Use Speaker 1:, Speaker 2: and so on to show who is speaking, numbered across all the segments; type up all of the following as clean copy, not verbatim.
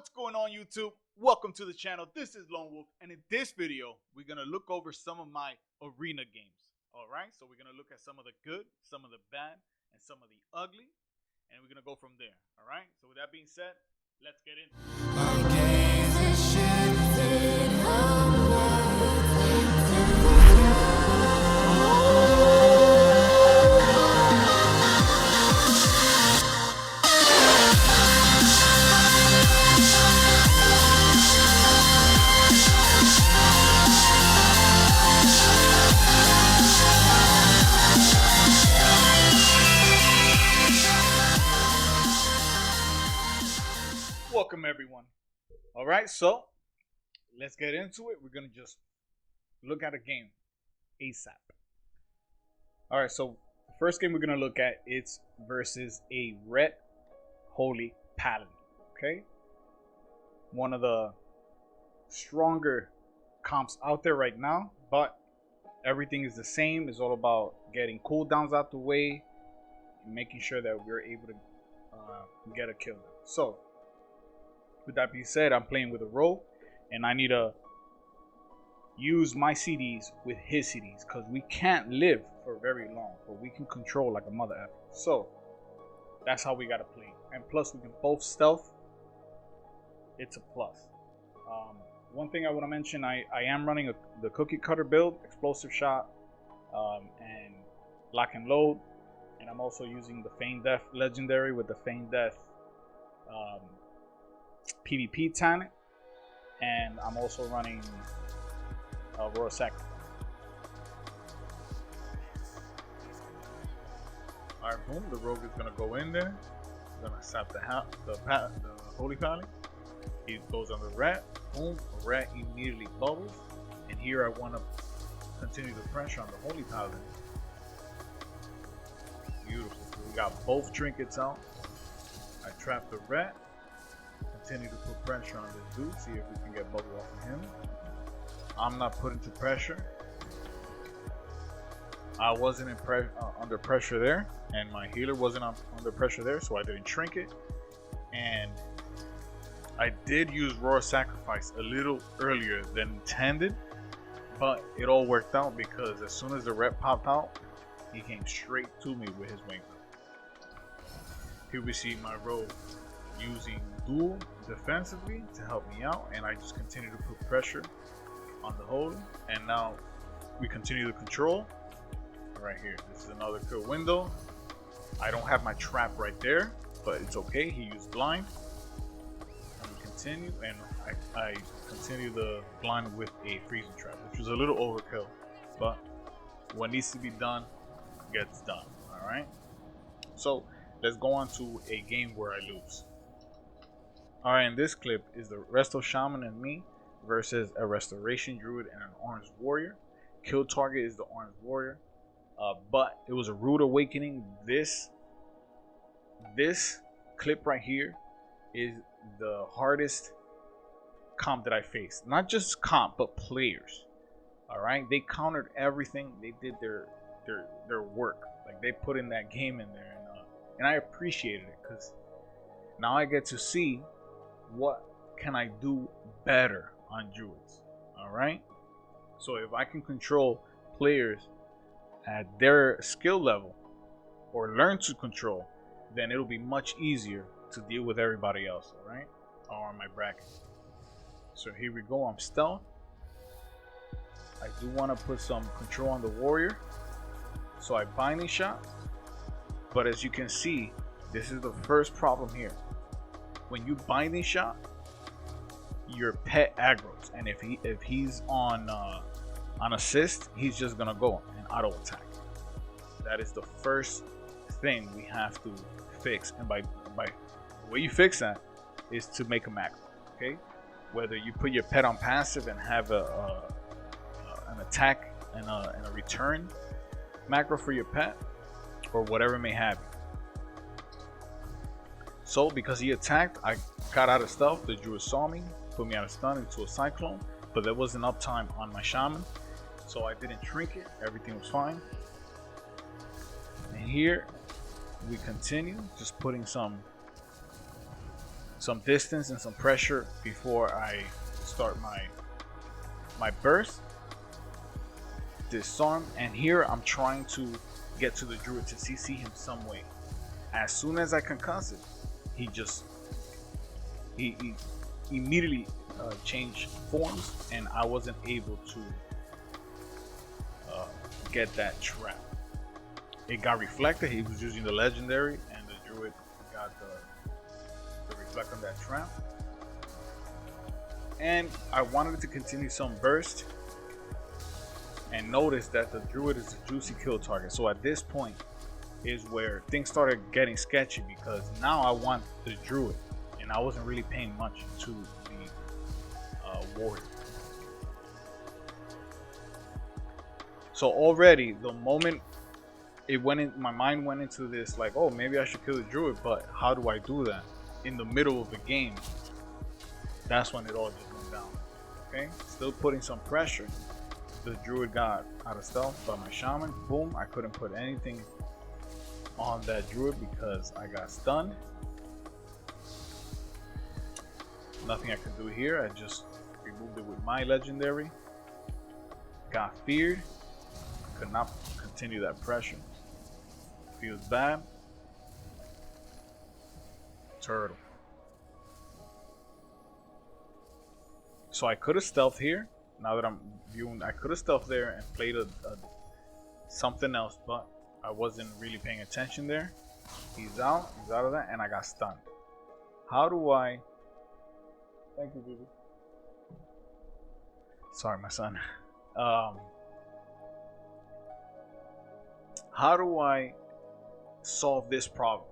Speaker 1: What's going on, YouTube? Welcome to the channel. This is Lonewolf, and in this video, we're going to look over some of my arena games. Alright, so we're going to look at some of the good, some of the bad, and some of the ugly, and we're going to go from there. Alright, so with that being said, let's get into Welcome everyone. Alright, so let's get into it. We're gonna just look at a game ASAP. Alright, so the first game we're gonna look at is versus a red holy paladin. Okay, one of the stronger comps out there right now, but everything is the same. It's all about getting cooldowns out the way and making sure that we're able to get a kill. So with that being said, I'm playing with a rogue, and I need to use my CDs with his CDs because we can't live for very long, but we can control like a mother effer. So that's how we gotta play. And plus, we can both stealth. It's a plus. One thing I want to mention, I am running the cookie cutter build, explosive shot, and lock and load, and I'm also using the Feigned Death legendary with the Feigned Death PvP talent, and I'm also running Royal Sacrifice. Alright, boom, the rogue is gonna go in there, gonna sap the holy paladin. He goes on the rat, boom, the rat immediately bubbles, and here I want to continue the pressure on the holy paladin. Beautiful. We got both trinkets out. I trap the rat. Continue to put pressure on this dude, see if we can get bubble off of him. I'm not put into pressure. I wasn't under pressure there, and my healer wasn't under pressure there, so I didn't trinket. And I did use Royal Sacrifice a little earlier than intended, but it all worked out because as soon as the rep popped out, he came straight to me with his wings up. Here we see my rogue using dual defensively to help me out, and I just continue to put pressure on the holy, and now we continue to control. Right here, this is another kill window. I don't have my trap right there, but it's okay. He used blind, and we continue, and I continue the blind with a freezing trap, which was a little overkill, but what needs to be done gets done. All right, so let's go on to a game where I lose. Alright, in this clip is the Resto Shaman and me versus a Restoration Druid and an Orange Warrior. Kill target is the Orange Warrior, but it was a rude awakening. This clip right here is the hardest comp that I faced. Not just comp, but players. Alright, they countered everything. They did their work. Like, they put in that game in there, and I appreciated it because now I get to see what can I do better on druids. All right, so if I can control players at their skill level or learn to control, then it'll be much easier to deal with everybody else. All right, on my bracket. So here we go. I'm stealth. I do want to put some control on the warrior, so I binding shot, but as you can see, this is the first problem here. When you binding shot, your pet aggroes, and if he's on assist, he's just gonna go and auto attack. That is the first thing we have to fix, and by the way you fix that is to make a macro. Okay, whether you put your pet on passive and have an attack and a return macro for your pet, or whatever may have you. So because he attacked, I got out of stealth. The druid saw me, put me out of stun into a cyclone, but there wasn't uptime on my shaman, so I didn't trinket. Everything was fine. And here we continue, just putting some some distance and some pressure before I start my burst. Disarm, and here I'm trying to get to the druid to CC him some way. As soon as I concuss it, he immediately changed forms, and I wasn't able to get that trap. It got reflected. He was using the legendary, and the druid got the reflect on that trap. And I wanted to continue some burst, and notice that the druid is a juicy kill target. So at this point is where things started getting sketchy, because now I want the druid, and I wasn't really paying much to the warrior. So already the moment it went in, my mind went into this like, oh, maybe I should kill the druid, but how do I do that in the middle of the game? That's when it all just went down. Okay, still putting some pressure. The druid got out of stealth by my shaman. Boom, I couldn't put anything on that druid because I got stunned. Nothing I could do here. I just removed it with my legendary. Got feared. Could not continue that pressure. Feels bad. Turtle. So I could have stealthed here. Now that I'm viewing, I could have stealthed there and played something else, but I wasn't really paying attention there. He's out of that, and I got stunned. How do I... Thank you, baby. Sorry, my son. How do I solve this problem?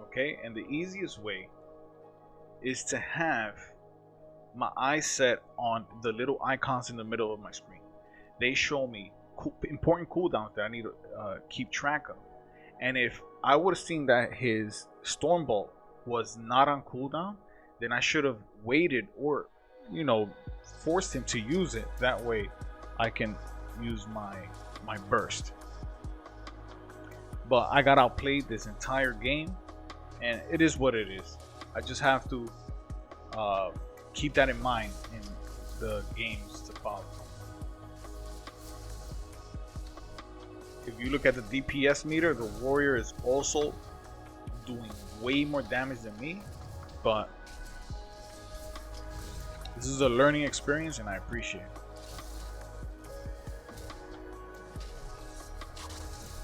Speaker 1: Okay, and the easiest way is to have my eyes set on the little icons in the middle of my screen. They show me important cooldowns that I need to keep track of. And if I would have seen that his Stormbolt was not on cooldown, then I should have waited, or forced him to use it. That way I can use my burst. But I got outplayed this entire game, and it is what it is. I just have to keep that in mind in the games to follow. If you look at the DPS meter, the warrior is also doing way more damage than me, but this is a learning experience and I appreciate it.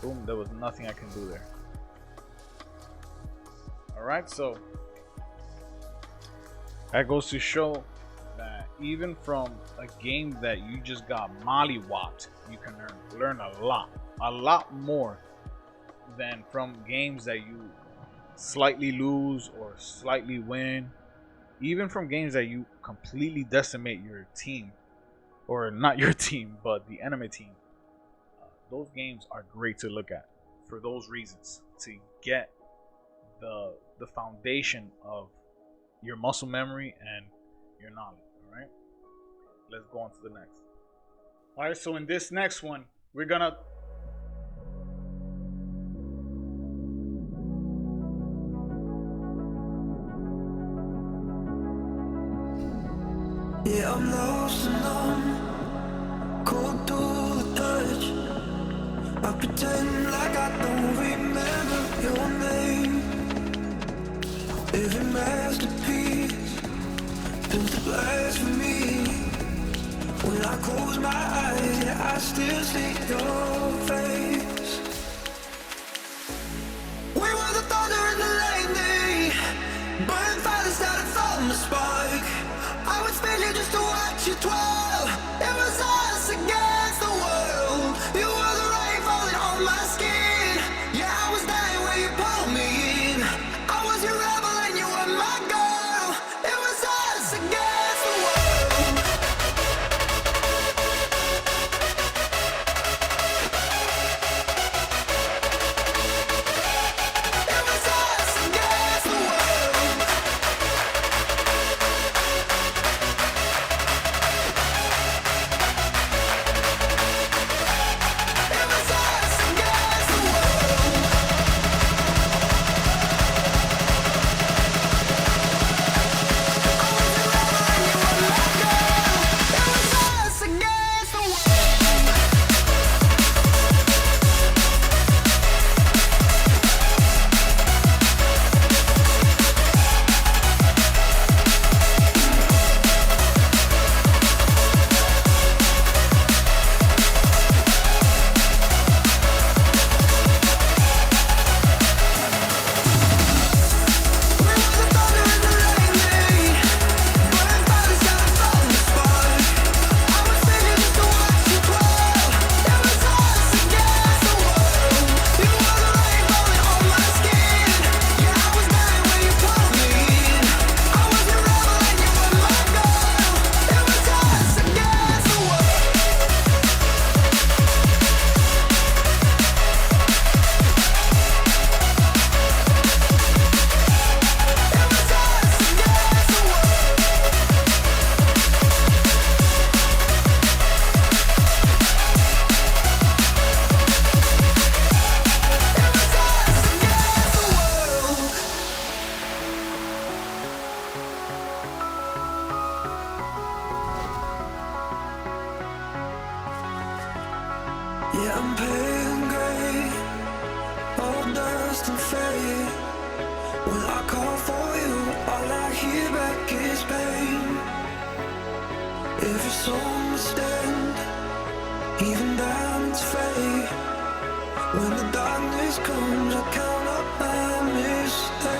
Speaker 1: Boom, there was nothing I can do there. Alright, so that goes to show that even from a game that you just got mollywopped, you can learn a lot more than from games that you slightly lose or slightly win. Even from games that you completely decimate your team, or not your team, but the enemy team. Those games are great to look at for those reasons, to get the foundation of your muscle memory and your knowledge. All right, let's go on to the next. All right, so in this next one, we're gonna
Speaker 2: yeah, I'm lost and numb, cold to the touch. I pretend like I don't remember your name. Every masterpiece built to blasphemy. When I close my eyes, I still see your face. We were the thunder and the lightning, burning fire started from the spark. I would spin you just to watch you twirl. It was us against the world. You were the rain falling on my skin. Yeah, I was dying when you pulled me in. I was your rebel and you were my girl. It was us against the world. It was us against the world. Yeah, I'm pale and grey, all dust and fade. When I call for you, all I hear back is pain. Every soul must end, even diamonds fade. When the darkness comes, I count up my mistakes.